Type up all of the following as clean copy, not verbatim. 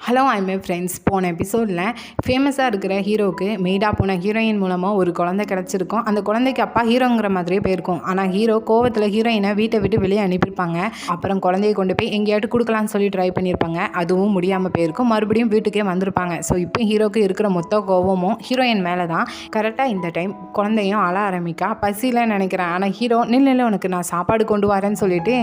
Hello ஐ friends. போன எபிசோடில் ஃபேமஸாக இருக்கிற ஹீரோவுக்கு மெய்டாக போன ஹீரோயின் மூலமாக ஒரு குழந்தை கிடச்சிருக்கும். அந்த குழந்தைக்கு அப்பா ஹீரோங்கிற மாதிரியே போயிருக்கும். ஆனால் ஹீரோ கோவத்தில் ஹீரோயினை வீட்டை விட்டு வெளியே அனுப்பியிருப்பாங்க. அப்புறம் குழந்தையை கொண்டு போய் எங்கேயாட்டு கொடுக்கலான்னு சொல்லி ட்ரை பண்ணியிருப்பாங்க. அதுவும் முடியாமல் போயிருக்கும். மறுபடியும் வீட்டுக்கே வந்திருப்பாங்க. ஸோ இப்போ ஹீரோக்கு இருக்கிற மொத்த கோவமும் ஹீரோயின் மேலே தான். கரெக்டாக இந்த டைம் குழந்தையும் அழ ஆரம்பிக்கா. பசியில் நினைக்கிறேன். ஆனால் ஹீரோ நில்ல உனக்கு நான் சாப்பாடு கொண்டு வரேன்னு சொல்லிட்டு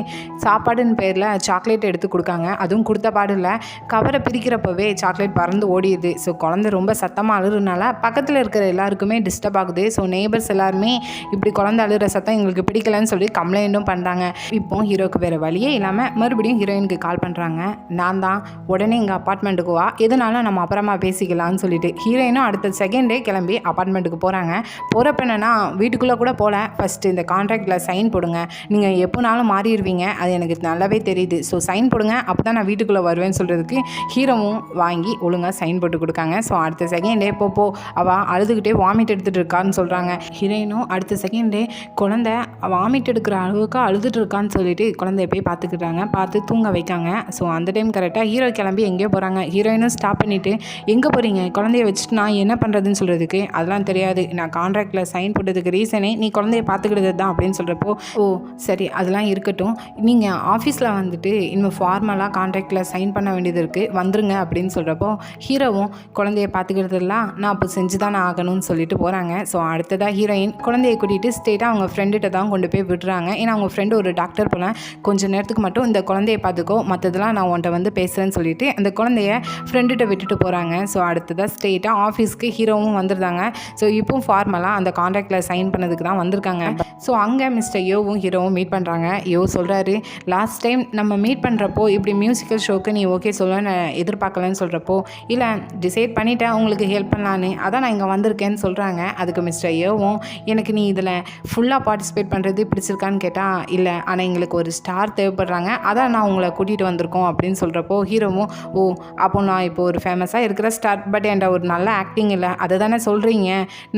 சாப்பாடுன்னு பேரில் சாக்லேட் எடுத்து கொடுக்காங்க. அதுவும் கொடுத்த பாடு இல்லை. கவரை பிரிக்கிறப்பவே சாக்லேட் பறந்து ஓடிடுது. ஸோ குழந்தை ரொம்ப சத்தமாக அழுறதுனால பக்கத்தில் இருக்கிற எல்லாருக்குமே டிஸ்டர்ப் ஆகுது. ஸோ நெய்பர்ஸ் எல்லாருமே இப்படி குழந்தை அழுகிற சத்தம் எங்களுக்கு பிடிக்கலன்னு சொல்லி கம்ப்ளைண்ட்டும் பண்ணுறாங்க. இப்போ ஹீரோக்கு வேறு வழியே இல்லாமல் மறுபடியும் ஹீரோயினுக்கு கால் பண்ணுறாங்க. நான் தான் உடனே எங்கள் அப்பார்ட்மெண்ட்டுக்கு வா, எதுனாலும் நம்ம அப்புறமா பேசிக்கலாம்னு சொல்லிட்டு ஹீரோயினும் அடுத்த செகண்டே கிளம்பி அப்பார்ட்மெண்ட்டுக்கு போகிறாங்க. போகிறப்ப என்னென்னா வீட்டுக்குள்ளே கூட போகல. ஃபஸ்ட்டு இந்த கான்ட்ராக்டில் சைன் போடுங்க, நீங்கள் எப்போனாலும் மாறிடுவீங்க, அது எனக்கு நல்லாவே தெரியுது. ஸோ சைன் போடுங்க, அப்போ தான் நான் வீட்டுக்குள்ளே வருவேன்னு சொல்கிறதுக்கு ஹீரோவும் வாங்கி ஒழுங்காக சைன் போட்டு கொடுக்காங்க. ஸோ அடுத்த செகண்டே போ அவள் அழுதுகிட்டே வாமிட் எடுத்துகிட்டு இருக்கான்னு சொல்கிறாங்க. ஹீரோயினும் அடுத்த செகண்டே குழந்தை வாமிட் எடுக்கிற அளவுக்கு அழுதுட்டு இருக்கான்னு சொல்லிட்டு குழந்தைய போய் பார்த்துக்கிட்டாங்க. பார்த்து தூங்க வைக்காங்க. ஸோ அந்த டைம் கரெக்டாக ஹீரோ கிளம்பி எங்கேயோ போகிறாங்க. ஹீரோயினும் ஸ்டாப் பண்ணிவிட்டு எங்கே போகிறீங்க, குழந்தைய வச்சுட்டு நான் என்ன பண்ணுறதுன்னு சொல்கிறதுக்கு அதெல்லாம் தெரியாது, நான் கான்ட்ராக்டில் சைன் போட்டதுக்கு ரீசனே நீ குழந்தைய பார்த்துக்கிட்டது தான் அப்படின்னு சொல்கிறப்போ ஓ சரி அதெல்லாம் இருக்கட்டும், நீங்கள் ஆஃபீஸில் வந்துட்டு இன்னும் ஃபார்மலாக கான்ட்ராக்டில் சைன் பண்ண வேண்டியது இருக்குது, வந்துருங்க அப்படின்னு சொல்கிறப்போ ஹீரோவும் குழந்தைய பார்த்துக்கிறதுலாம் நான் அப்போ செஞ்சு தானே ஆகணும்னு சொல்லிட்டு போகிறாங்க. ஸோ அடுத்ததாக ஹீரோயின் குழந்தையை கூட்டிகிட்டு ஸ்ட்ரெயிட்டாக அவங்க ஃப்ரெண்டுகிட்ட தான் கொண்டு போய் விடுறாங்க. ஏன்னா அவங்க ஃப்ரெண்டு ஒரு டாக்டர் போல, கொஞ்சம் நேரத்துக்கு மட்டும் இந்த குழந்தைய பார்த்துக்கோ, மற்றதெல்லாம் நான் உன்ட்ட வந்து பேசுகிறேன்னு சொல்லிட்டு அந்த குழந்தைய ஃப்ரெண்டுகிட்ட விட்டுட்டு போகிறாங்க. ஸோ அடுத்ததாக ஸ்ட்ரெயிட்டாக ஆஃபீஸ்க்கு ஹீரோவும் வந்துருந்தாங்க. ஸோ இப்போ ஃபார்மலாக அந்த கான்ட்ராக்டில் சைன் பண்ணதுக்கு தான் வந்திருக்காங்க. ஸோ அங்கே மிஸ்டர் யோவும் ஹீரோவும் மீட் பண்ணுறாங்க. யோ சொல்கிறாரு, லாஸ்ட் டைம் நம்ம மீட் பண்ணுறப்போ இப்படி மியூசிக்கல் ஷோக்கு நீ ஓகே சொல்ல நான் எதிர்பார்க்கலன்னு சொல்கிறப்போ இல்லை டிசைட் பண்ணிவிட்டேன் உங்களுக்கு ஹெல்ப் பண்ணலான்னு, அதான் நான் இங்கே வந்திருக்கேன்னு சொல்கிறாங்க. அதுக்கு மிஸ்டர் யோவும் எனக்கு நீ இதில் ஃபுல்லாக பார்ட்டிசிபேட் பண்ணுறது பிடிச்சிருக்கான்னு கேட்டால் இல்லை, ஆனால் எங்களுக்கு ஒரு ஸ்டார் தேவைப்படுறாங்க, அதான் நான் உங்களை கூட்டிகிட்டு வந்திருக்கோம் அப்படின்னு சொல்கிறப்போ ஹீரோவும் ஓ அப்போ நான் இப்போ ஒரு ஃபேமஸாக இருக்கிற ஸ்டார், பட் என்கிட்ட ஒரு நல்ல ஆக்டிங் இல்லை, அதை தானே சொல்கிறீங்க,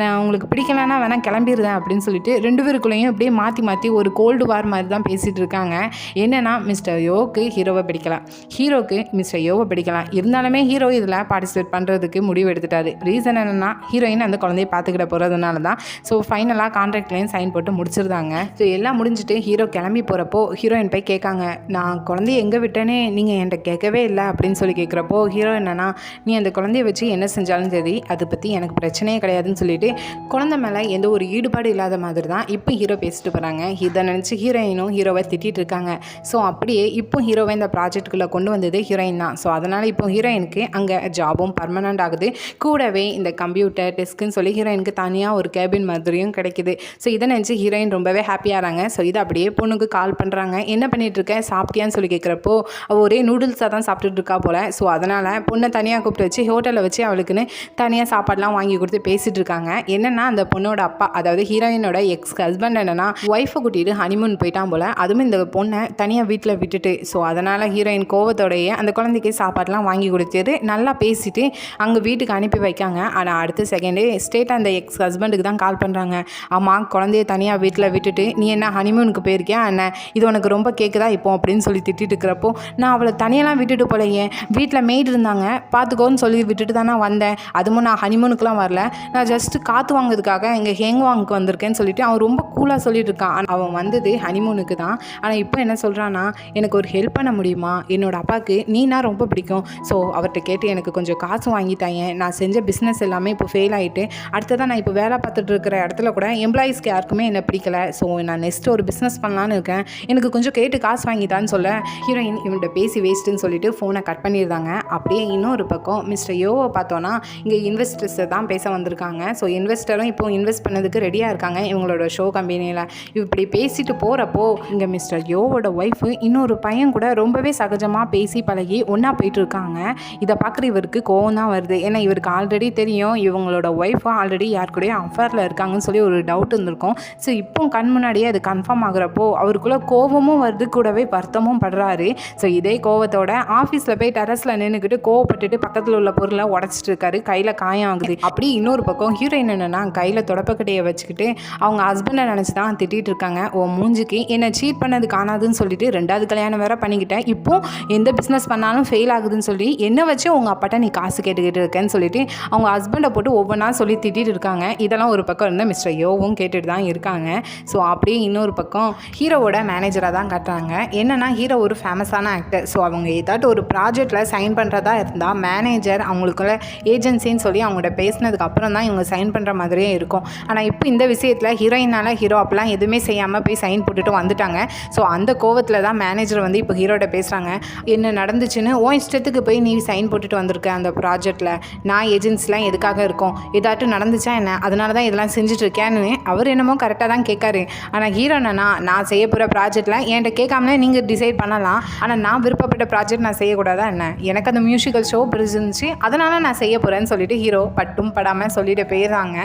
நான் உங்களுக்கு பிடிக்கலன்னா வேணால் கிளம்பிடுறேன் அப்படின்னு சொல்லிட்டு ரெண்டு பேருக்குள்ளேயும் அப்படியே மாற்றி மாற்றி ஒரு கோல்டு வார் மாதிரி தான் பேசிகிட்டு இருக்காங்க. என்னென்னா மிஸ்டர் யோவுக்கு ஹீரோவை பிடிக்கலாம், ஹீரோக்கு மிஸ்டர் யோவை பிடிக்கலாம். இருந்தாலுமே ஹீரோ இதில் பார்ட்டிசிபேட் பண்ணுறதுக்கு முடிவு எடுத்துட்டாரு. ரீசன் என்னென்னா ஹீரோயின் அந்த குழந்தைய பார்த்துக்கிட போகிறதுனால தான். ஸோ ஃபைனலாக கான்ட்ராக்ட்லேயும் சைன் போட்டு முடிச்சிருந்தாங்க. ஸோ எல்லாம் முடிஞ்சுட்டு ஹீரோ கிளம்பி போகிறப்போ ஹீரோயின் போய் கேட்காங்க, நான் குழந்தைய எங்கே விட்டேனே நீங்கள் என்கிட்ட கேட்கவே இல்லை அப்படின்னு சொல்லி கேட்குறப்போ ஹீரோ என்னன்னா நீ அந்த குழந்தைய வச்சு என்ன செஞ்சாலும் சரி அதை பற்றி எனக்கு பிரச்சனையே கிடையாதுன்னு சொல்லிட்டு குழந்தை மேலே எந்த ஒரு ஈடுபாடு இல்லாத மாதிரி தான் இப்போ ஹீரோ பேசிட்டு போகிறாங்க. இதை நினச்சி ஹீரோயினும் ஹீரோவை திட்டிகிட்டு இருக்காங்க. ஸோ அப்படியே இப்போ ஹீரோவை இந்த ப்ராஜெக்ட்டுக்குள்ளே கொண்டு வந்தது ஹீரோயின் தான். ஸோ அதனால் இப்போ ஹீரோயினுக்கு அங்கே ஜாபும் பர்மனண்ட் ஆகுது. கூடவே இந்த கம்ப்யூட்டர் டெஸ்க்குன்னு சொல்லி ஹீரோயினுக்கு தனியாக ஒரு கேபின் மாதிரியும் கிடைக்குது. ஸோ இதை நினச்சி ஹீரோயின் ரொம்பவே ஹாப்பியாகிறாங்க. ஸோ இதை அப்படியே பொண்ணுக்கு கால் பண்ணுறாங்க. என்ன பண்ணிகிட்டு இருக்க, சாப்பிட்டியான்னு சொல்லி கேட்குறப்போ அவள் ஒரே நூடுல்ஸாக தான் சாப்பிட்டுட்டு இருக்கா போல். ஸோ அதனால் பொண்ணை தனியாக கூப்பிட்டு வச்சு ஹோட்டலில் வச்சு அவளுக்குன்னு தனியாக சாப்பாடெலாம் வாங்கி கொடுத்து பேசிகிட்டு இருக்காங்க. என்னென்னா அந்த பொண்ணோட அப்பா, அதாவது ஹீரோயினோட எக்ஸ் ஹஸ்பண்ட் என்னென்னா ஒய்ஃபை கூட்டிகிட்டு ஹனிமூன் போயிட்டான் போல். அதுவும் இந்த பொண்ணை தனியாக வீட்டில் விட்டுட்டு. ஸோ அதனால் ஹீரோயின் கோவத்தோடையே அந்த குழந்தைக்கு சாப்பாடெலாம் வாங்கி கொடுத்துட்டு நல்லா பேசிட்டு அங்கே வீட்டுக்கு அனுப்பி வைக்காங்க. ஆனால் அடுத்த செகண்டே ஸ்ட்ரெயிட்டாக அந்த எக்ஸ் ஹஸ்பண்டுக்கு தான் கால் பண்ணுறாங்க. ஆமாம், குழந்தைய தனியாக வீட்டில் விட்டுட்டு நீ என்ன ஹனிமூனுக்கு போயிருக்கியா என்ன, இது உனக்கு ரொம்ப கேட்குதா இப்போ அப்படின்னு சொல்லி திட்டிட்டு இருக்கிறப்போ நான் அவளை தனியெல்லாம் விட்டுட்டு போலையே, வீட்டில் மெய்டு இருந்தாங்க பார்த்துக்கோன்னு சொல்லி விட்டுட்டு தானே வந்தேன், அதுவும் நான் ஹனிமூனுக்குலாம் வரல, நான் ஜஸ்ட்டு காற்று வாங்குறதுக்காக இங்கே ஹேங்வாங்க்கு வந்திருக்கேன்னு சொல்லிட்டு அவன் ரொம்ப கூலாக சொல்லிட்டு இருக்கான். அவன் வந்தது ஹனிமூனுக்கு தான். ஆனால் இப்போ என்ன சொல்கிறான்னா எனக்கு ஒரு ஹெல்ப் பண்ண முடியுமா, என்னோட அப்பாவுக்கு நீனா ரொம்ப பிடிக்கும், ஸோ அவர்கிட்ட கேட்டு எனக்கு கொஞ்சம் காசு வாங்கித்தாங்க, நான் செஞ்ச பிஸ்னஸ் எல்லாமே இப்போ ஃபெயில் ஆகிட்டு அடுத்ததான் நான் இப்போ வேலை பார்த்துட்டு இருக்கிற இடத்துல கூட எம்ப்ளாயீஸ்க்கு யாருக்குமே என்ன பிடிக்கல, ஸோ நான் நெக்ஸ்ட்டு ஒரு பிஸ்னஸ் பண்ணலான்னு இருக்கேன், எனக்கு கொஞ்சம் கேட்டு காசு வாங்கித்தான்னு சொல்ல ஹீரோயின் இவன்கிட்ட பேசி வேஸ்ட்டுன்னு சொல்லிட்டு ஃபோனை கட் பண்ணியிருந்தாங்க. அப்படியே இன்னொரு பக்கம் மிஸ்டர் யோவை பார்த்தோன்னா இங்கே இன்வெஸ்டர்ஸை தான் பேச வந்திருக்காங்க. ஸோ இன்வெஸ்டரும் இப்போ இன்வெஸ்ட் பண்ணதுக்கு ரெடியாக இருக்காங்க இவங்களோட ஷோ கம்பெனியில். இப்படி பேசிட்டு போகிறப்போ இங்கே மிஸ்டர் யோவோட ஒய்ஃபு இன்னொரு பையன் கூட ரொம்பவே சகஜமாக பேசி பழகி ஒன்றா போயிட்டு இருக்காங்க. இதை பார்க்குற இவருக்கு கோவம் தான் வருது. ஏன்னா இவருக்கு ஆல்ரெடி தெரியும் இவங்களோட ஒய்ஃபு ஆல்ரெடி யார் கூட அஃபேரில் இருக்காங்கன்னு சொல்லி ஒரு டவுட் இருந்திருக்கும். ஸோ இப்போ கண் முன்னாடியே அது கன்ஃபார்ம் ஆகுறப்போ அவருக்குள்ளே கோவமும் வருது, கூடவே வருத்தமும் படுறாரு. ஸோ இதே கோவத்தோட ஆஃபீஸில் போய் டெரஸில் நின்றுக்கிட்டு கோவப்பட்டுட்டு பக்கத்தில் உள்ள பொருளை உடச்சிட்டு இருக்காரு. கையில் காயம் ஆகுது. அப்படி இன்னொரு பக்கம் ஹீரோயின் என்னென்னா கையில் தொடப்பக்கட்டையை வச்சுக்கிட்டு அவங்க ஹஸ்பண்டை நினச்சி தான் திட்டிகிட்டு இருக்காங்க. ஓ மூஞ்சிக்கு என்னை சீட் பண்ணது காணாதுன்னு சொல்லிட்டு ரெண்டாவது கல்யாணம் வேறு பண்ணிக்கிட்டேன், இப்போ எந்த பிஸ்னஸ் பண்ணாலும் ஃபெயில் ஆகுதுன்னு சொல்லி சொல்லி என்ன வச்சு உங்கள் அப்பாட்ட நீ காசு கேட்டுக்கிட்டு இருக்கேன்னு சொல்லிட்டு அவங்க ஹஸ்பண்டை போட்டு ஒவ்வொன்றா சொல்லி திட்டிட்டு இருக்காங்க. இதெல்லாம் ஒரு பக்கம் இருந்து மிஸ்டர் யோவும் கேட்டுட்டு தான் இருக்காங்க. ஸோ அப்படியே இன்னொரு பக்கம் ஹீரோவோட மேனேஜராக தான் காட்டுறாங்க. என்னென்னா ஹீரோ ஒரு ஃபேமஸான ஆக்டர். ஸோ அவங்க ஏதாட்டு ஒரு ப்ராஜெக்டில் சைன் பண்ணுறதா இருந்தால் மேனேஜர் அவங்களுக்குள்ள ஏஜென்சின்னு சொல்லி அவங்கள்ட்ட பேசினதுக்கு அப்புறம் தான் இவங்க சைன் பண்ணுற மாதிரியே இருக்கும். ஆனால் இப்போ இந்த விஷயத்தில் ஹீரோயினால் ஹீரோ அப்பெல்லாம் எதுவுமே செய்யாமல் போய் சைன் போட்டுட்டு வந்துட்டாங்க. ஸோ அந்த கோவத்தில் தான் மேனேஜர் வந்து இப்போ ஹீரோட்ட பேசுகிறாங்க. என்ன நடந்துச்சுன்னு இஷ்டத்துக்கு போய் நீ சைன் போட்டுட்டு வந்திருக்க அந்த ப்ராஜெக்டில், நான் ஏஜென்சிலாம் எதுக்காக இருக்கும், ஏதாட்டும் நடந்துச்சா என்ன, அதனால தான் இதெல்லாம் செஞ்சுட்ருக்கேன்னு அவர் என்னமோ கரெக்டாக தான் கேட்காரு. ஆனால் ஹீரோ என்னன்னா நான் செய்ய போகிற ப்ராஜெக்டில் என்கிட்ட கேட்காமலே நீங்கள் டிசைட் பண்ணலாம், ஆனால் நான் விருப்பப்பட்ட ப்ராஜெக்ட் நான் செய்யக்கூடாதா என்ன, எனக்கு அந்த மியூசிக்கல் ஷோ பிடிச்சிருந்துச்சு அதனால் நான் செய்ய போகிறேன்னு சொல்லிட்டு ஹீரோ பட்டும் படாமல் சொல்லிட்டு போயிடுறாங்க.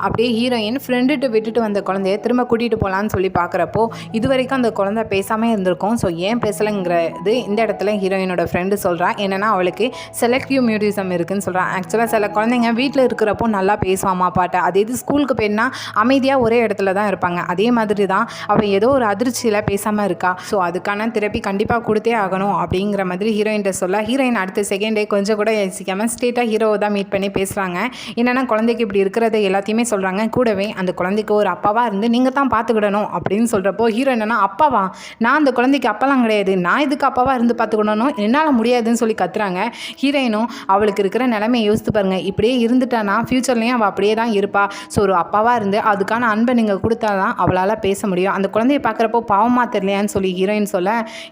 அப்படியே ஹீரோயின் ஃப்ரெண்டுட்டு விட்டுட்டு வந்த குழந்தைய திரும்ப கூட்டிகிட்டு போகலான்னு சொல்லி பார்க்குறப்போ இது வரைக்கும் அந்த குழந்தை பேசாமல் இருந்திருக்கும். ஸோ ஏன் பேசலைங்கிறது இந்த இடத்துல ஹீரோயினோட ஃப்ரெண்டு சொல்கிறா. என்னென்னா அவளுக்கு செலக்டிவ் மியூட்டிசம் இருக்குதுன்னு சொல்கிறான். ஆக்சுவலாக சில குழந்தைங்க வீட்டில் இருக்கிறப்போ நல்லா பேசுவாமா பாட்டை, அதே இது ஸ்கூலுக்கு போயின்னா அமைதியாக ஒரே இடத்துல தான் இருப்பாங்க. அதே மாதிரி தான் அவள் ஏதோ ஒரு அதிர்ச்சியில் பேசாமல் இருக்கா. ஸோ அதுக்கான தெரப்பி கண்டிப்பாக கொடுத்தே ஆகணும் அப்படிங்கிற மாதிரி ஹீரோயின்ட்ட சொல்ல, ஹீரோயின் அடுத்த செகண்டே கொஞ்சம் கூட யோசிக்காமல் ஸ்ட்ரெயிட்டாக ஹீரோவை தான் மீட் பண்ணி பேசுகிறாங்க. என்னென்னா குழந்தைக்கு இப்படி இருக்கிறத எல்லாத்தையுமே சொல்கிறாங்க. கூடவே அந்த குழந்தைக்கு ஒரு அப்பாவாக இருந்து நீங்கள் தான் பார்த்துக்கிடணும் அப்படின்னு சொல்கிறப்போ ஹீரோ என்னன்னா அப்பாவா, நான் அந்த குழந்தைக்கு அப்பாலாம் கிடையாது, நான் இதுக்கு அப்பாவாக இருந்து பார்த்துக்கிடணும், என்னால் முடியாதுன்னு சொல்லி கத்துறாங்க. ஹீரோயினும் அவளுக்கு இருக்கிற நிலைமையை யோசித்து பாருங்க, இப்படியே இருந்துட்டானா ஃப்யூச்சர்லேயும் அவள் அப்படியே தான் இருப்பா. ஸோ ஒரு அப்பாவாக இருந்து அதுக்கான அன்பை நீங்கள் கொடுத்தா தான் அவளால் பேச முடியும். அந்த குழந்தைய பார்க்குறப்போ பாவமாக தெரியலையான்னு சொல்லி ஹீரோயின் சொல்ல,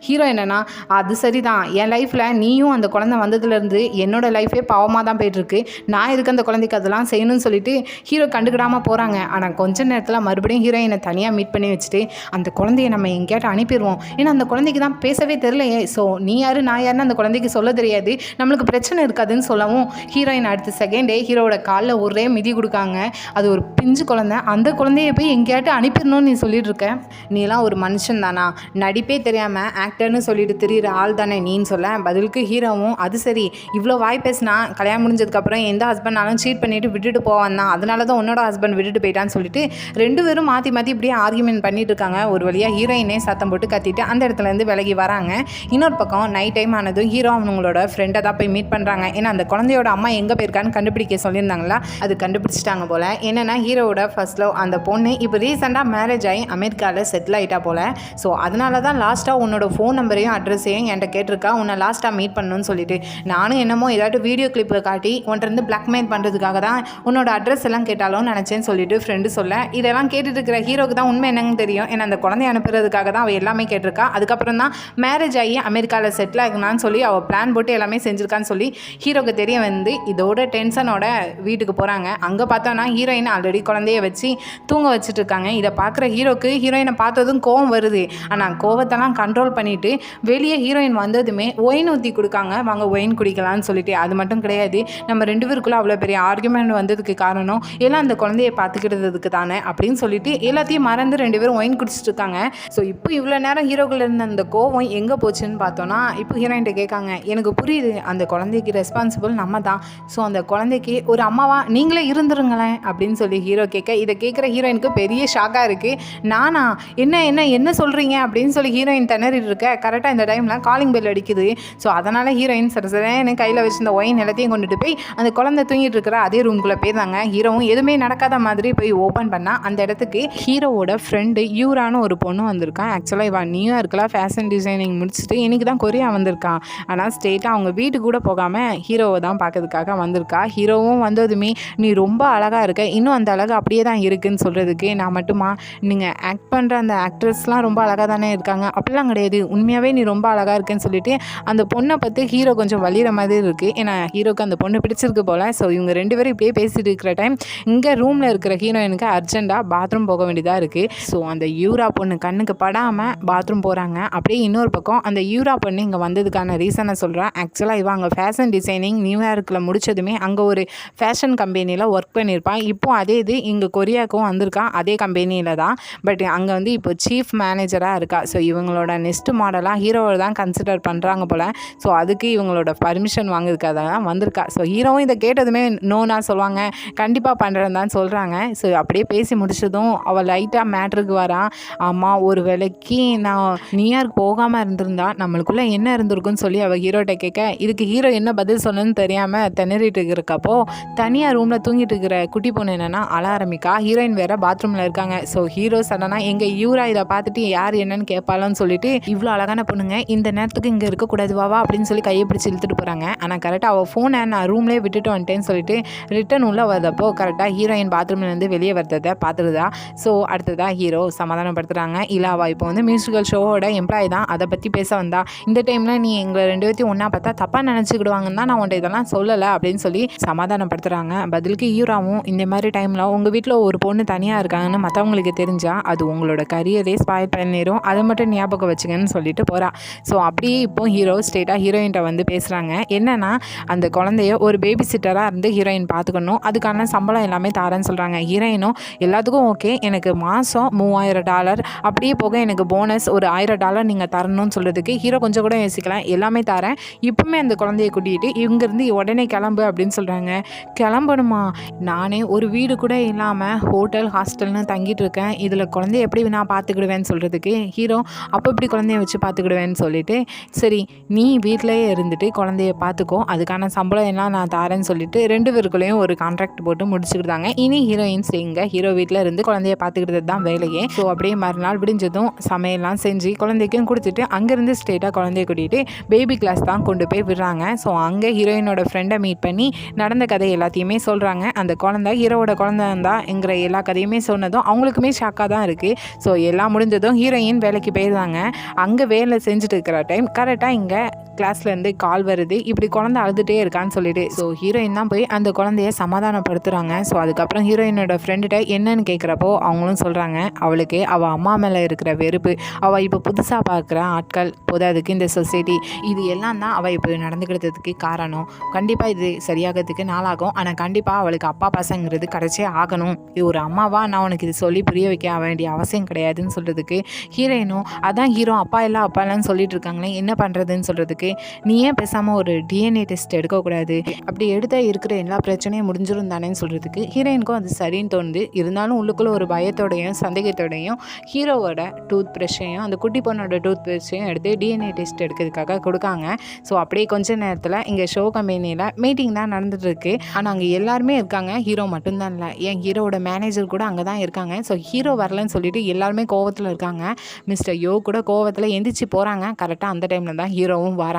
ஹீரோ என்னன்னா அது சரி தான், என் லைஃப்பில் நீயும் அந்த குழந்தை வந்ததுலேருந்து என்னோட லைஃபே பாவமாக தான் போயிட்டுருக்கு, நான் எதுக்கு அந்த குழந்தைக்கு அதெல்லாம் செய்யணும்னு சொல்லிட்டு ஹீரோ கண்டுக்கிடாமல் போகிறாங்க. ஆனால் கொஞ்ச நேரத்தில் மறுபடியும் ஹீரோயினை தனியாக மீட் பண்ணி வச்சுட்டு அந்த குழந்தைய நம்ம எங்கேயாட்ட அனுப்பிடுவோம், ஏன்னா அந்த குழந்தைக்கு தான் பேசவே தெரியலையே, ஸோ நீ யார் நான் யாருன்னு அந்த குழந்தைக்கு சொல்ல தெரியாது, நம்மளுக்கு பிரச்சனை இருக்காதுன்னு சொல்லவும் ஹீரோயின் அடுத்த செகண்டே ஹீரோவோட காலில் ஒரே மிதி கொடுக்காங்க. அது ஒரு பிஞ்சு குழந்தை, அந்த குழந்தைய போய் எங்கேயாட்டு அனுப்பிடணும்னு நீ சொல்லிட்டு இருக்க, நீலாம் ஒரு மனுஷன் தானா, நடிப்பே தெரியாமல் ஆக்டர்னு சொல்லிட்டு தெரியுற ஆள் தானே நீன்னு சொல்ல, பதிலுக்கு ஹீரோவும் அது சரி இவ்வளோ வாய் பேசினா கல்யாணம் முடிஞ்சதுக்கப்புறம் எந்த ஹஸ்பண்டாலும் சீட் பண்ணிட்டு விட்டுட்டு போவான் தான், அதனால தான் உன்னோட ஹஸ்பண்ட் விட்டுட்டு போயிட்டான்னு சொல்லிட்டு ரெண்டு பேரும் மாற்றி மாற்றி இப்படியே ஆர்கியூமெண்ட் பண்ணிட்டு இருக்காங்க. ஒரு வழியாக ஹீரோயினே சத்தம் போட்டு கத்திட்டு அந்த இடத்துலேருந்து விலகி வராங்க. இன்னொரு பக்கம் நைட் டைம் ஆனதும் ஹீரோ அவங்களோட ஃப்ரெண்டை தான் போய் மீட் பண்ணுறாங்க. ஏன்னா அந்த குழந்தையோட அம்மா எங்கே போயிருக்கான்னு கண்டுபிடிக்க சொல்லியிருந்தாங்களா, அது கண்டுபிடிச்சிட்டாங்க போல். என்னென்னா ஹீரோவோட ஃபர்ஸ்ட் லவ் அந்த பொண்ணு இப்போ ரீசெண்டாக மேரேஜ் ஆகி அமெரிக்காவில் செட்டில் ஆகிட்டா போல். ஸோ அதனால தான் லாஸ்ட்டாக உன்னோட ஃபோன் நம்பரையும் அட்ரஸையும் என்கிட்ட கேட்டிருக்கா, உன்னை லாஸ்ட்டாக மீட் பண்ணணும்னு சொல்லிட்டு. நானும் என்னமோ ஏதாட்டு வீடியோ கிளிப்பை காட்டி உன்கிட்ட பிளாக்மெயில் பண்ணுறதுக்காக தான் உன்னோட அட்ரஸ் எல்லாம் கேட்டாலும் நினச்சேன்னு சொல்லிட்டு ஃப்ரெண்டு சொல்ல, இதெல்லாம் கேட்டுட்டு இருக்கிற ஹீரோக்கு தான் உண்மை என்னன்னு தெரியும். ஏன்னா அந்த குழந்தைய அனுப்புறதுக்காக தான் அவள் எல்லாமே கேட்டிருக்கா. அதுக்கப்புறம் தான் மேரேஜ் ஆகி அமெரிக்காவில் செட்டில் ஆகணும்னு சொல்லி அவள் பிளான் போட்டு எல்லாமே செஞ்சுருக்கான்னு சொல்லி ஹீரோக்கு தெரிய வந்து இதோட டென்ஷனோட வீட்டுக்கு போகிறாங்க. அங்கே பார்த்தோன்னா ஹீரோயின் ஆல்ரெடி குழந்தைய வச்சு தூங்க வச்சுட்டு இருக்காங்க. இதை பார்க்குற ஹீரோக்கு ஹீரோயினை பார்த்ததும் கோவம் வருது. ஆனால் கோவத்தெல்லாம் கண்ட்ரோல் பண்ணிவிட்டு வெளியே ஹீரோயின் வந்ததுமே ஒயின் ஊற்றி கொடுக்காங்க, வாங்க ஒயின் குடிக்கலான்னு சொல்லிட்டு. அது மட்டும் கிடையாது, நம்ம ரெண்டு பேருக்குள்ளே அவ்வளோ பெரிய ஆர்குமெண்ட் வந்ததுக்கு காரணம் எல்லாம் அந்த குழந்தைய பார்த்துக்கிட்டதுக்கு தானே அப்படின்னு சொல்லிட்டு எல்லாத்தையும் மறந்து ரெண்டு பேரும் ஒயின் குடிச்சிட்டு இருக்காங்க. ஸோ இப்போ இவ்வளோ நேரம் ஹீரோக்குள்ள இருந்த அந்த கோவம் எங்கே போச்சுன்னு பார்த்தோன்னா இப்போ ஹீரோயின்ட்ட கேட்காங்க, எனக்கு புரியுது அந்த குழந்தைக்கு ரெஸ்பான்சிபிள் நம்ம தான், ஸோ அந்த குழந்தைக்கு ஒரு அம்மாவா நீங்களே இருந்துருங்களேன் அப்படின்னு சொல்லி ஹீரோ கேட்க, இதை கேட்குற ஹீரோயினுக்கு பெரிய ஷாக்காக இருக்குது. நானா என்ன என்ன என்ன சொல்கிறீங்க அப்படின்னு சொல்லி ஹீரோயின் திணறிட்டு இருக்க. கரெக்டாக இந்த டைமில் காலிங் பெல் அடிக்குது. ஸோ அதனால் ஹீரோயின் சரசரன்னு கையில் வச்சிருந்த ஒயின் எல்லாத்தையும் கொண்டுட்டு போய் அந்த குழந்தை தூங்கிட்டு இருக்கிற அதே ரூம்குள்ளே போயிருந்தாங்க. ஹீரோவும் எதுவுமே நடக்காத மாதிரி போய் ஓப்பன் பண்ணால் அந்த இடத்துக்கு ஹீரோவோட ஃப்ரெண்டு யூரான்னு ஒரு பொண்ணு வந்திருக்கான். ஆக்சுவலாக இவன் நியூயார்க்கில் ஃபேஷன் டிசைனிங் முடிச்சுட்டு இன்றைக்கி தான் கொரியா வந்திருக்கான். ஆனால் ஸ்ட்ரெயிட்டாக அவங்க வீட்டுக்கு கூட போகாமல் ஹீரோவை தான் பார்க்கறதுக்காக வந்திருக்கா. ஹீரோவும் வந்ததுமே நீ ரொம்ப அழகாக இருக்க, இன்னும் அந்த அழகு அப்படியே தான் இருக்குதுன்னு சொல்கிறதுக்கு நான் மட்டுமா, நீங்கள் ஆக்ட் பண்ணுற அந்த ஆக்ட்ரஸ்லாம் ரொம்ப அழகாக தானே இருக்காங்க, அப்படிலாம் கிடையாது, உண்மையாகவே நீ ரொம்ப அழகாக இருக்குன்னு சொல்லிட்டு அந்த பொண்ணை பார்த்து ஹீரோ கொஞ்சம் வலிகிற மாதிரி இருக்குது. ஏன்னா ஹீரோக்கு அந்த பொண்ணு பிடிச்சிருக்கு போல். ஸோ இவங்க ரெண்டு பேரும் இப்படியே பேசிட்டு இருக்கிற டைம் இங்கே ரூமில் இருக்கிற ஹீரோயினுக்கு அர்ஜென்ட்டாக பாத்ரூம் போக வேண்டியதாக இருக்குது. ஸோ அந்த யூரா பொண்ணு கண்ணுக்கு படாமல் பாத்ரூம் போகிறாங்க. அப்படியே இன்னொரு பக்கம் அந்த யூரா பொண்ணு இங்கே வந்ததுக்கான ரீசனை சொல்கிறேன். ஆக்சுவலாக இவங்க ஃபேஷன் டிசைனிங் நியூயார்க்கில் முடிச்சதுமே அங்கே ஒரு ஃபேஷன் கம்பெனியில் ஒர்க் பண்ணியிருப்பான். இப்போ அதே இது இங்கே கொரியாவுக்கும் வந்திருக்கான், அதே கம்பெனியில் தான். பட் அங்கே வந்து இப்போ சீஃப் மேனேஜராக இருக்கா. ஸோ இவங்களோட நெக்ஸ்ட் மாடலாக ஹீரோவை தான் கன்சிடர் பண்ணுறாங்க போல். ஸோ அதுக்கு இவங்களோட பர்மிஷன் வாங்குறதுக்காக தான் வந்திருக்கா. ஸோ ஹீரோவும் இதை கேட்டதுமே நோனா சொல்லுவாங்க, கண்டிப்பாக பண்ணுறேன்னு தான் சொல்கிறாங்க. ஸோ அப்படியே பேசி முடிச்சதும் அவள் லைட்டாக மேட்ருக்கு வரான். ஆமாம், ஒரு வேளைக்கு நான் நியூயார்க் போகாமல் இருந்திருந்தா நம்மளுக்குள்ளே என்ன இருந்திருக்குன்னு சொல்லி அவள் ஹீரோட்ட கேட்க இதுக்கு ஹீரோ என்ன பதில் சொன்னன்னு தெரியாமல் திணறிட்டு இருக்கப்போ தனியாக ரூமில் தூங்கிட்டு இருக்கிற குட்டி பொண்ணு என்னென்னா அழ ஆரம்பிக்கா. ஹீரோயின் வேறு பாத்ரூமில் இருக்காங்க. ஸோ ஹீரோ சடனாக எங்கள் யூரா இதை பார்த்துட்டு யார் என்னன்னு கேட்பாலன்னு சொல்லிட்டு இவ்வளோ அழகான பொண்ணுங்க இந்த நேரத்துக்கு இங்கே இருக்கக்கூடாது வாவா அப்படின்னு சொல்லி கையை பிடிச்சி இழுத்துட்டு போகிறாங்க. ஆனால் கரெக்டாக அவள் ஃபோனை நான் ரூம்லேயே விட்டுட்டு வந்துட்டேன்னு சொல்லிட்டு ரிட்டன் உள்ளே வரதப்போ கரெக்டாக ஹீரோயின் பாத்ரூம்லேருந்து வெளியே வரதை பார்த்துருதா. ஸோ அடுத்ததாக ஹீரோ சமாதானப்படுத்துகிறாங்க. இல்லை அவள் இப்போ வந்து மியூசிக்கல் ஷோவோட எம்ப்ளாயி தான், அதை பற்றி பேச வந்தா. இந்த டைமில் நீ எங்களை 2 பேர்த்தையும் ஒன்றா பார்த்தா தப்பாக நினச்சிக்கிடுவாங்கன்னா நான் உன்ட்ட இதெல்லாம் சொல்லலை அப்படின்னு சொல்லி சமாதானப்படுத்துகிறாங்க. பதிலுக்கு ஹீரோவும் இந்த மாதிரி டைமில் உங்கள் வீட்டில் ஒரு பொண்ணு தனியாக இருக்காங்கன்னு மற்றவங்களுக்கு தெரிஞ்சால் அது உங்களோட கரியரே ஸ்பாயில் பண்ணிடும், அதை மட்டும் ஞாபகம் வச்சுக்கன்னு சொல்லிட்டு போகிறா. ஸோ அப்படியே இப்போ ஹீரோ ஸ்ட்ரெயிட்டாக ஹீரோயின்ட்ட வந்து பேசுகிறாங்க. என்னென்னா அந்த குழந்தைய ஒரு பேபி சிட்டராக இருந்து ஹீரோயின் பார்த்துக்கணும், அதுக்கான சம்பளம் எல்லாமே தாரேன்னு சொல்கிறாங்க. ஹீரோயினும் எல்லாத்துக்கும் ஓகே, எனக்கு மாதம் $3000 அப்படியே போக எனக்கு போனஸ் ஒரு $1000 நீங்கள் தரணும்னு சொல்கிறதுக்கு ஹீரோ கொஞ்சம் கூட யோசிக்கலாம். எல்லாமே தரேன், இப்போவுமே அந்த குழந்தைய கூட்டிகிட்டு இங்கேருந்து உடனே கிளம்பு அப்படின்னு சொல்கிறாங்க. கிளம்பணுமா? நானே ஒரு வீடு கூட இல்லாமல் ஹோட்டல் ஹாஸ்டல்னு தங்கிட்டு இருக்கேன், இதில் குழந்தைய எப்படி நான் பார்த்துக்கிடுவேன்னு சொல்கிறதுக்கு ஹீரோ அப்போ எப்படி குழந்தைய வச்சு பார்த்துக்கிடுவேன்னு சொல்லிட்டு சரி நீ வீட்டிலேயே இருந்துட்டு குழந்தைய பார்த்துக்கோ, அதுக்கான சம்பளம் எல்லாம் நான் தாரேன்னு சொல்லிட்டு 2 பேருக்குள்ளேயும் ஒரு கான்ட்ராக்ட் போட்டு முடிச்சுக்கிட்டாங்க. இனி ஹீரோயின்ஸ் இங்கே ஹீரோ வீட்டில் இருந்து குழந்தைய பார்த்துக்கிட்டது தான் வேலையே. ஸோ அப்படியே மறுநாள் விடிஞ்சதும் சமையல்லாம் செஞ்சு குழந்தைக்கும் கொடுத்துட்டு அங்கேருந்து ஸ்ட்ரெயிட்டாக குழந்தைய கூட்டிகிட்டு பேபி கிளாஸ் தான் கொண்டு போய் விடுறாங்க. ஸோ அங்கே ஹீரோயினோட ஃப்ரெண்டை மீட் பண்ணி நடந்த கதை எல்லாத்தையுமே சொல்கிறாங்க. அந்த குழந்தை ஹீரோவோட குழந்தை தான்ங்கிற எல்லா கதையுமே சொன்னதும் அவங்களுக்குமே ஷாக்காக தான் இருக்குது. ஸோ எல்லாம் முடிஞ்சதும் ஹீரோயின் வேலைக்கு போயிருந்தாங்க. அங்கே வேலை செஞ்சுட்டு இருக்கிற டைம் கரெக்டாக இங்கே கிளாஸ்லேருந்து கால் வருது, இப்படி குழந்தை அழுதுகிட்டே இருக்கான்னு சொல்லிட்டு. ஸோ ஹீரோயின் தான் போய் அந்த குழந்தைய சமாதானப்படுத்துகிறாங்க. ஸோ அதுக்கப்புறம் ஹீரோயினோட ஃப்ரெண்டுகிட்ட என்னன்னு கேட்குறப்போ அவங்களும் சொல்கிறாங்க அவளுக்கு அவள் அம்மா மேலே இருக்கிற வெறுப்பு, அவள் இப்போ புதுசாக பார்க்குற ஆட்கள் போதாதுக்கு இந்த சொசைட்டி, இது எல்லாம் தான் அவள் இப்போ நடந்துக்கிறதுக்கு காரணம். கண்டிப்பாக இது சரியாகிறதுக்கு நாளாகும், ஆனால் கண்டிப்பாக அவளுக்கு அப்பா பசங்கிறது கிடைச்சே ஆகணும், இது ஒரு அம்மாவா நான் உனக்கு இது சொல்லி புரிய வைக்க வேண்டிய அவசியம் கிடையாதுன்னு சொல்கிறதுக்கு ஹீரோயினும் அதான் ஹீரோ அப்பா இல்லைன்னு சொல்லிட்டு இருக்காங்களே என்ன பண்ணுறதுன்னு சொல்கிறதுக்கு நீ ஏன் பேசாமல் ஒரு டிஎன்ஏ டெஸ்ட் எடுக்கக்கூடாது, அப்படி எடுத்தால் இருக்கிற எல்லா பிரச்சனையும் முடிஞ்சிரும் தானேன்னு சொல்கிறதுக்கு ஹீரோயினுக்கும் அது சரின்னு தோணுது. இருந்தாலும் உள்ளுக்குள்ளே ஒரு பயத்தோடையும் சந்தேகத்தோடையும் ஹீரோவோட டூத் ப்ரஷ்ஷையும் அந்த குட்டி பொண்ணோட டூத் ப்ரஷ்ஷையும் எடுத்து டிஎன்ஏ டெஸ்ட் எடுக்கிறதுக்காக கொடுக்காங்க. ஸோ அப்படியே கொஞ்ச நேரத்தில் இங்கே ஷோ கம்பெனியில் மீட்டிங் தான் நடந்துகிட்ருக்கு. ஆனால் அங்கே எல்லாருமே இருக்காங்க, ஹீரோ மட்டும்தான் இல்லை, என் ஹீரோவோட மேனேஜர் கூட அங்கே தான் இருக்காங்க. ஸோ ஹீரோ வரலன்னு சொல்லிட்டு எல்லாருமே கோவத்தில் இருக்காங்க. மிஸ்டர் யோ கூட கோவத்தில் எந்திரிச்சு போகிறாங்க. கரெக்டாக அந்த டைமில் தான் ஹீரோவும் வராங்க.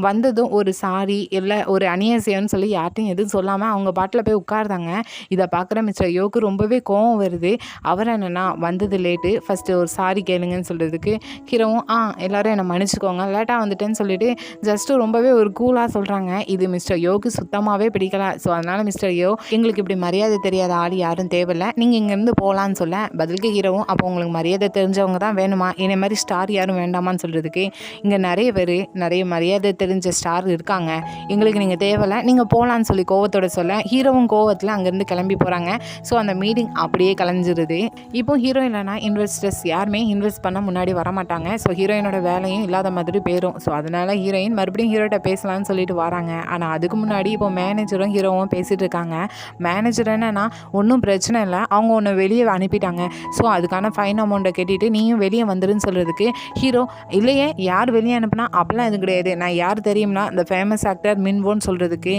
வந்ததும் ஒரு சாரி இல்லை ஒரு அநியாசியம்னு சொல்லி யார்ட்டையும் எதுவும் சொல்லாமல் அவங்க பாட்டில் போய் உட்கார்ந்தாங்க. இதை பார்க்குற மிஸ்டர் யோக்கு ரொம்பவே கோவம் வருது. அவர் என்னென்னா வந்தது லேட்டு, ஃபஸ்ட்டு ஒரு சாரி கேளுங்கன்னு சொல்கிறதுக்கு ஹீரோவும் எல்லோரும் என்னை மன்னிச்சிக்கோங்க லேட்டாக வந்துட்டேன்னு சொல்லிட்டு ஜஸ்ட்டு ரொம்பவே ஒரு கூலாக சொல்கிறாங்க. இது மிஸ்டர் யோக்கு சுத்தமாகவே பிடிக்கல. ஸோ அதனால் மிஸ்டர் யோ எங்களுக்கு இப்படி மரியாதை தெரியாத ஆள் யாரும் தேவையில்லை, நீங்கள் இங்கேருந்து போகலான்னு சொல்ல பதிலுக்கு ஹீரோவும் அப்போ உங்களுக்கு மரியாதை தெரிஞ்சவங்க தான் வேணுமா, என்னை மாதிரி ஸ்டார் யாரும் வேண்டாமான்னு சொல்கிறதுக்கு இங்கே நிறைய பேர் நிறைய மரியாதை தெரிஞ்ச ஸ்டார் இருக்காங்க, எங்களுக்கு நீங்கள் தேவையில்லை நீங்கள் போகலான்னு சொல்லி கோவத்தோட சொல்ல ஹீரோவும் கோவத்தில் அங்கேருந்து கிளம்பி போகிறாங்க. ஸோ அந்த மீட்டிங் அப்படியே கலைஞ்சிருது. இப்போ ஹீரோ இல்லைனா இன்வெஸ்டர்ஸ் யாருமே இன்வெஸ்ட் பண்ண முன்னாடி வரமாட்டாங்க. ஸோ ஹீரோயினோட வேலையும் இல்லாத மாதிரி போயிடும். ஸோ அதனால் ஹீரோயின் மறுபடியும் ஹீரோட்ட பேசலான்னு சொல்லிட்டு வராங்க. ஆனால் அதுக்கு முன்னாடி இப்போ மேனேஜரும் ஹீரோவும் பேசிகிட்டு இருக்காங்க. மேனேஜர் என்னன்னா ஒன்றும் பிரச்சனை இல்லை, அவங்க ஒன்று வெளியே அனுப்பிட்டாங்க, ஸோ அதுக்கான ஃபைன் அமௌண்ட்டை கட்டிட்டு நீயும் வெளியே வந்துருன்னு சொல்கிறதுக்கு ஹீரோ இல்லையே யார் வெளியே அனுப்புனா அப்படிலாம் எதுவும் கிடையாது, நான் யார் தெரியும்னா இந்த ஃபேமஸ் ஆக்டர் மின்வோன்னு சொல்கிறதுக்கு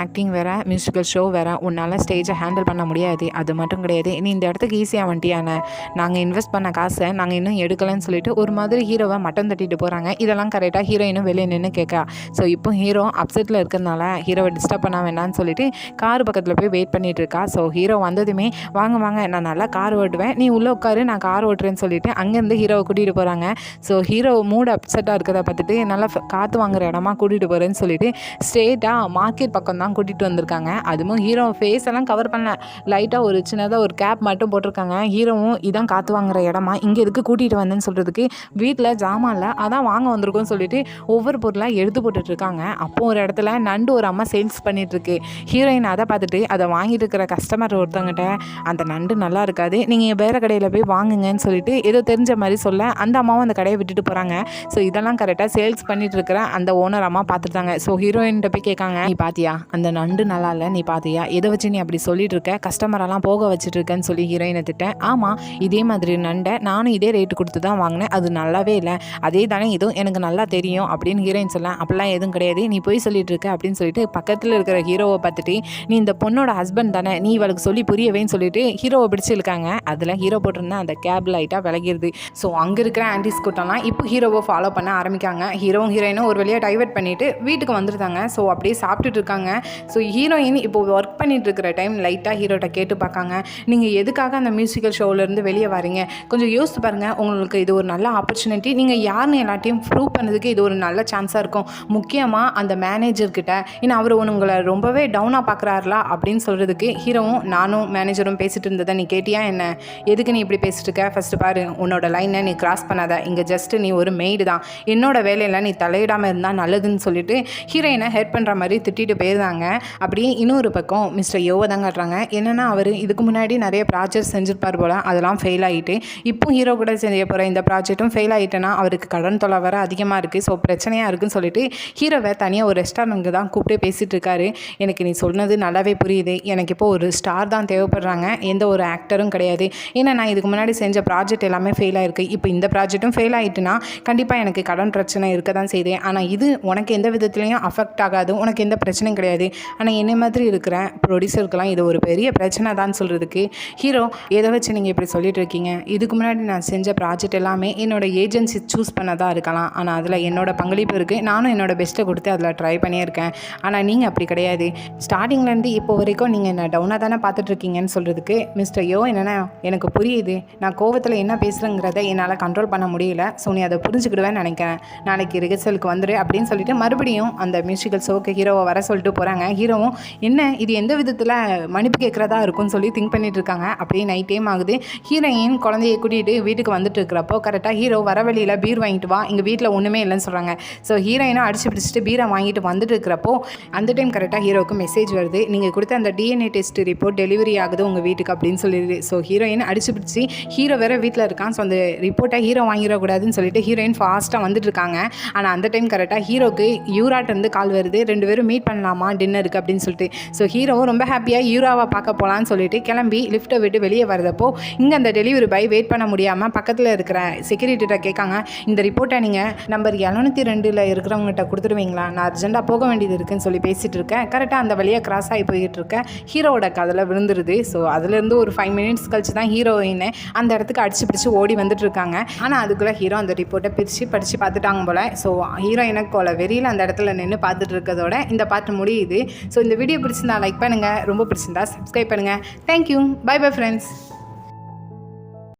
ஆக்டிங் வேறு மியூசிக்கல் ஷோ வேறு, உன்னால் ஸ்டேஜை ஹேண்டில் பண்ண முடியாது, அது மட்டும் கிடையாது, நீ இந்த இடத்துக்கு ஈஸியாக வந்துட்டியானே, நாங்கள் இன்வெஸ்ட் பண்ண காசை நாங்கள் இன்னும் எடுக்கலைன்னு சொல்லிட்டு ஒரு மாதிரி ஹீரோவை மட்டம் தட்டிட்டு போகிறாங்க. இதெல்லாம் கரெக்டாக ஹீரோயினும் வெளியே நின்று கேட்கா. ஸோ இப்போ ஹீரோ அப்செட்டில் இருக்கிறதுனால ஹீரோவை டிஸ்டர்ப் பண்ண வேண்டாம்னு சொல்லிட்டு கார் பக்கத்தில் போய் வெயிட் பண்ணிட்டு இருக்கா. ஸோ ஹீரோ வந்ததுமே வாங்க வாங்க நான் நல்லா கார் ஓட்டுவேன், நீ உள்ளே உட்காரு நான் கார் ஓட்டுறேன்னு சொல்லிட்டு அங்கேருந்து ஹீரோவை கூட்டிகிட்டு போகிறாங்க. ஸோ ஹீரோ மூடு அப்செட்டாக இருக்கிறத பார்த்துட்டு நல்லா காற்று வாங்குற இடமா கூட்டிகிட்டு போகிறேன்னு சொல்லிட்டு ஸ்ட்ரெயிட்டாக மார்க்கெட் பக்கம் தான் கூட்டிகிட்டு வந்திருக்காங்க. அதுவும் ஹீரோ ஃபேஸ் எல்லாம் கவர் பண்ணல, லைட்டாக ஒரு சின்னதாக ஒரு கேப் மட்டும் போட்டிருக்காங்க. ஹீரோவும் இதான் காற்று வாங்குற இடமா, இங்கே எதுக்கு கூட்டிகிட்டு வந்தேன்னு சொல்கிறதுக்கு வீட்டில் ஜாமான் இல்லை அதான் வாங்க வந்திருக்கோன்னு சொல்லிட்டு ஒவ்வொரு பொருளாக எடுத்து போட்டுட்ருக்காங்க. அப்போ ஒரு இடத்துல நண்டு ஒரு அம்மா சேல்ஸ் பண்ணிகிட்ருக்கு. ஹீரோயின் அதை பார்த்துட்டு அதை வாங்கிட்டு இருக்கிற கஸ்டமர் ஒருத்தவங்கிட்ட அந்த நண்டு நல்லா இருக்காது, நீங்கள் வேறு கடையில் போய் வாங்குங்கன்னு சொல்லிட்டு ஏதோ தெரிஞ்ச மாதிரி சொல்ல அந்த அம்மாவும் அந்த கடையை விட்டுட்டு போகிறாங்க. ஸோ இதெல்லாம் கரெக்டாக சேல்ஸ் பண்ணிட்டு இருக்கிற அந்த ஓனர் அம்மா பார்த்துட்டாங்க. ஸோ ஹீரோயின்கிட்ட போய் கேட்காங்க, நீ பாத்தியா அந்த நண்டு நல்லா இல்லை, நீ பார்த்தியா? எதை வச்சு நீ அப்படி சொல்லிட்டு இருக்க? கஸ்டமரெல்லாம் போக வச்சுட்டு இருக்கேன்னு சொல்லி ஹீரோயினை திட்டேன். ஆமாம், இதே மாதிரி நண்டை நானும் இதே ரேட்டு கொடுத்து தான் வாங்கினேன், அது நல்லாவே இல்லை, அதே தானே இதுவும் எனக்கு நல்லா தெரியும் அப்படின்னு ஹீரோயின் சொல்ல. அப்படிலாம் எதுவும் கிடையாது, நீ போய் சொல்லிட்டு இருக்க அப்படின்னு சொல்லிட்டு பக்கத்தில் இருக்கிற ஹீரோவை பார்த்துட்டு, நீ இந்த பொண்ணோட ஹஸ்பண்ட் தானே, நீ இவளுக்கு சொல்லி புரியவேன்னு சொல்லிட்டு ஹீரோவை பிடிச்சி இருக்காங்க. அதில் ஹீரோ போட்டிருந்தா அந்த கேப் லைட்டாக விலகிடுது. ஸோ அங்கே இருக்கிற ஆன்டிஸ் கூட்டம்லாம் இப்போ ஹீரோவை ஃபாலோ பண்ண ஆரம்பிக்காங்க. ஹீரோவும் ஹீரோயினும் ஒரு வழியாக டைவர்ட் பண்ணிவிட்டு வீட்டுக்கு வந்துருந்தாங்க. ஸோ அப்படியே சாப்பிட்டுட்டு இருக்காங்க. ஸோ ஹீரோயின் இப்போ ஒர்க் பண்ணிட்டு இருக்கிற டைம் லைட்டாக ஹீரோட்ட கேட்டு பார்க்காங்க, நீங்கள் எதுக்காக அந்த மியூசிக்கல் ஷோவிலேருந்து வெளியே வரீங்க? கொஞ்சம் யோசித்து பாருங்கள், உங்களுக்கு இது ஒரு நல்ல ஆப்பர்ச்சுனிட்டி, நீங்கள் யாருன்னு எல்லாத்தையும் ப்ரூவ் பண்ணதுக்கு இது ஒரு நல்ல சான்ஸாக இருக்கும். முக்கியமாக அந்த மேனேஜர்கிட்ட, ஏன்னா அவர் உங்களை ரொம்பவே டவுனாக பார்க்குறாருலா அப்படின்னு சொல்கிறதுக்கு ஹீரோவும் நானும் மேனேஜரும் பேசிகிட்டு இருந்ததை நீ கேட்டியா என்ன? எதுக்கு நீ இப்படி பேசிட்டு இருக்க? ஃபஸ்ட்டு பாரு, உன்னோட லைனை நீ கிராஸ் பண்ணாத, இங்கே ஜஸ்ட்டு நீ ஒரு மெய்டு தான், என்னோட வேலையில் நீ தலையிடாமல் இருந்தால் நல்லதுன்னு சொல்லிட்டு ஹீரோயினை ஹெல்ப் பண்ணுற மாதிரி திட்டிட்டு போயிருந்தாங்க. அப்படியே இன்னொரு பக்கம் மிஸ்டர் யோவை தான் காட்டுறாங்க. என்னென்னா அவர் இதுக்கு முன்னாடி நிறைய ப்ராஜெக்ட் செஞ்சுருப்பார் போல், அதெல்லாம் ஃபெயில் ஆகிட்டு இப்போ ஹீரோ கூட செய்ய போகிற இந்த ப்ராஜெக்ட்டும் ஃபெயில் ஆகிட்டேன்னா அவருக்கு கடன் தொலை வர அதிகமாக இருக்குது, ஸோ பிரச்சனையாக இருக்குன்னு சொல்லிட்டு ஹீரோவை தனியாக ஒரு ரெஸ்டாரண்ட்டுக்கு தான் கூப்பிட்டு பேசிகிட்டு இருக்காரு. எனக்கு நீ சொன்னது நல்லாவே புரியுது, எனக்கு இப்போ ஒரு ஸ்டார் தான் தேவைப்படுறாங்க, எந்த ஒரு ஆக்டரும் கிடையாது. ஏன்னா நான் இதுக்கு முன்னாடி செஞ்ச ப்ராஜெக்ட் எல்லாமே ஃபெயில் ஆகிருக்கு, இப்போ இந்த ப்ராஜெக்ட்டும் ஃபெயில் ஆகிட்டுனா கண்டிப்பாக எனக்கு கடன் பிரச்சனை இருக்க தான் செய்யுது. ஆனால் இது உனக்கு எந்த விதத்துலையும் அஃபெக்ட் ஆகாது, உனக்கு எந்த பிரச்சனையும் கிடையாது. ஆனால் என்ன மாதிரி இருக்கிற ப்ரொடியூசருக்கெல்லாம் இது ஒரு பெரிய பிரச்சனை தான் சொல்கிறதுக்கு ஹீரோ, எதை வச்சு நீங்கள் இப்படி சொல்லிட்டு இருக்கீங்க? இதுக்கு முன்னாடி நான் செஞ்ச ப்ராஜெக்ட் எல்லாமே என்னோடய ஏஜென்சி சூஸ் பண்ணதாக இருக்கலாம், ஆனால் அதில் என்னோட பங்களிப்பு இருக்குது, நானும் என்னோட பெஸ்ட்டை கொடுத்து அதில் ட்ரை பண்ணியிருக்கேன். ஆனால் நீங்கள் அப்படி கிடையாது, ஸ்டார்டிங்லேருந்து இப்போ வரைக்கும் நீங்கள் என்ன டவுனாக தானே பார்த்துட்ருக்கீங்கன்னு சொல்கிறதுக்கு மிஸ்டர் யோ, என்னென்னா எனக்கு புரியுது, நான் கோவத்தில் என்ன பேசுகிறேங்கிறத என்னால் கண்ட்ரோல் பண்ண முடியல, ஸோ நீ அதை புரிஞ்சுக்கிடுவேன்னு நினைக்கிறேன், நாளைக்கு ரிஹர்சலுக்கு வந்துடு அப்படின்னு சொல்லிட்டு மறுபடியும் அந்த மியூசிக்கல் ஷோக்கு ஹீரோவை வர சொல்லிட்டு போகிறாங்க. ஹீரோவும் என்ன இது எந்த விதத்தில் மன்னிப்பு கேட்குறதா இருக்கும்னு சொல்லி திங்க் பண்ணிட்டு இருக்காங்க. அப்படியே நைட் டைம் ஆகுது. ஹீரோயின் குழந்தையை கூட்டிகிட்டு வீட்டுக்கு வந்துட்டு இருக்கிறப்போ கரெக்டாக ஹீரோ வர வழியில் பீர் வாங்கிட்டு வா, இங்கே வீட்டில் ஒன்றுமே இல்லைன்னு சொல்கிறாங்க. ஸோ ஹீரோயினும் அடிச்சு பிடிச்சிட்டு பீரை வாங்கிட்டு வந்துட்டு இருக்கிறப்போ அந்த டைம் கரெக்டாக ஹீரோவுக்கு மெசேஜ் வருது, நீங்கள் கொடுத்த அந்த டிஎன்ஏ டெஸ்ட் ரிப்போர்ட் டெலிவரி ஆகுது உங்கள் வீட்டுக்கு அப்படின்னு சொல்லிடுது. ஸோ ஹீரோயின் அடிச்சு பிடிச்சி ஹீரோ வேறு வீட்டில் இருக்கான், ஸோ அந்த ரிப்போர்ட்டை ஹீரோ வாங்கிடக்கூடாதுன்னு சொல்லிட்டு ஹீரோயின் ஃபாஸ்ட்டாக வந்துட்டு இருக்காங்க. ஆனால் அந்த டைம் கரெக்டாக ஹீரோக்கு யூராட்டிருந்து கால் வருது, 2 பேரும் மீட் பண்ணலாமா டின்னருக்கு அப்படின்னு சொல்லிட்டு. ஸோ ஹீரோவும் ரொம்ப ஹாப்பியாக யூராவை பார்க்க போகலான்னு சொல்லிட்டு கிளம்பி லிஃப்ட்டை விட்டு வெளியே வரதப்போ இங்கே அந்த டெலிவரி பாய் வெயிட் பண்ண முடியாமல் பக்கத்தில் இருக்கிற செக்யூரிட்டிகிட்ட கேட்காங்க, இந்த ரிப்போர்ட்டை நீங்கள் நம்பர் 702 இருக்கிறவங்ககிட்ட கொடுத்துருவீங்களா, நான் அர்ஜென்ட்டாக போக வேண்டியது இருக்குன்னு சொல்லி பேசிகிட்டு இருக்கேன். கரெக்டாக அந்த வழியாக கிராஸ் ஆகி போய்கிட்டு இருக்கேன், ஹீரோவோட கதில் விழுந்துருது. ஸோ அதுலேருந்து ஒரு 5 மினிட்ஸ் கழிச்சு தான் ஹீரோயினை அந்த இடத்துக்கு அடிச்சு பிடிச்சி ஓடி வந்துட்டு இருக்காங்க. ஆனால் அதுக்குள்ளே ஹீரோ அந்த ரிப்போர்ட்டை படித்து பார்த்துட்டாங்க போல். ஸோ ஹீரோயினுக்கு போல வெறியில் அந்த இடத்துல நின்று பார்த்துட்டு இருக்கிறதோட இந்த பாட்டு முடியுது. ஸோ இந்த வீடியோ பிடிச்சிருந்தா லைக் பண்ணுங்கள், ரொம்ப பிடிச்சிருந்தா சப்ஸ்கிரைப் பண்ணுங்கள். Thank you, bye bye friends.